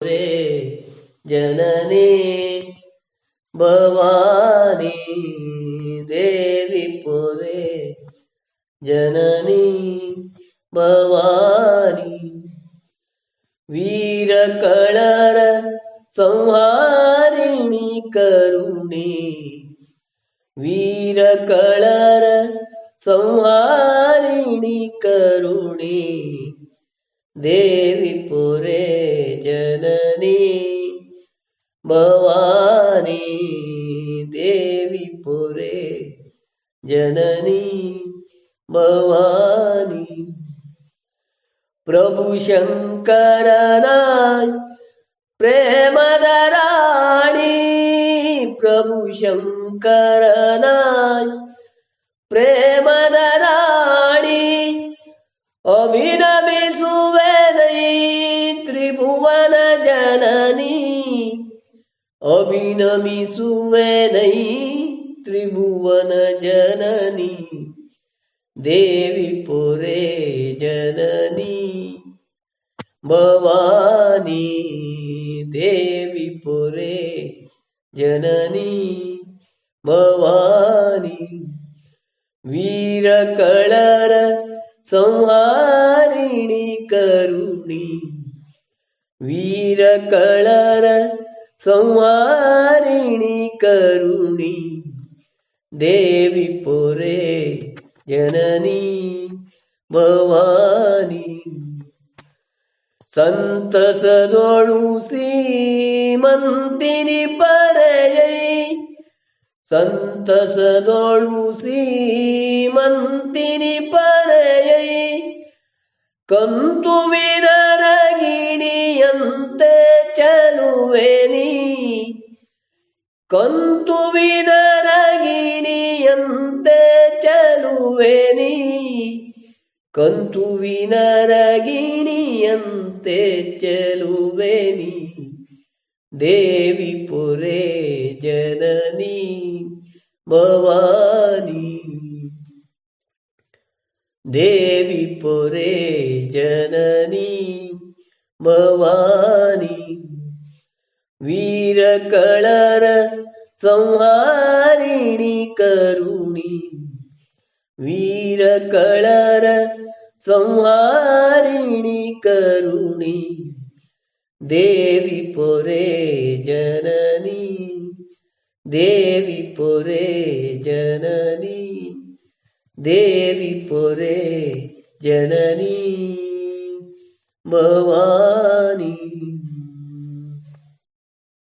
रे जननी भवानी देवी पुरे जननी भवानी वीर कळर संहारिणी करुणी वीर कळर संहारिणी करुणी देवी पुरे जननी भवानी देवी पुरे जननी भवानी प्रभु शंकरनाय प्रेमद राणी प्रभु शंकरनाय प्रेमद राणी अभिनमिसुवे त्रिभुवन जननी अभिनमिसुवे त्रिभुवन जननी देवी पुरे जननी भवानी देवी पुरे जननी भवानी वीर कळर संहारिणी करुणी वीर कळर संहारिणी करुणी देवी पुरे जननी भवानी संत सदोळूसी मंतिनी परयै संत सदोळूसी मंतिनी परयै कंतु विररगिಣಿಯಂತೆ ಚಲುವೆನಿ ಕಂತು ವಿನರಗಿಣಿಯಂತೆ ಚಲುವೆನಿ ಕಂತು ವಿನರಗಿಣಿಯಂತೆ ಚಲುವೆನಿ ದೇವಿ ಪುರೇ ಜನನಿ ಭವಾನಿ ದೇವಿ ಪುರೇ ಜನನಿ ಭವಾನಿ वीर कळर संहारिणी करुणी वीर कळर संहारिणी करुणी देवी पुरे जननी देवी पुरे जननी देवी पुरे जननी भवानी।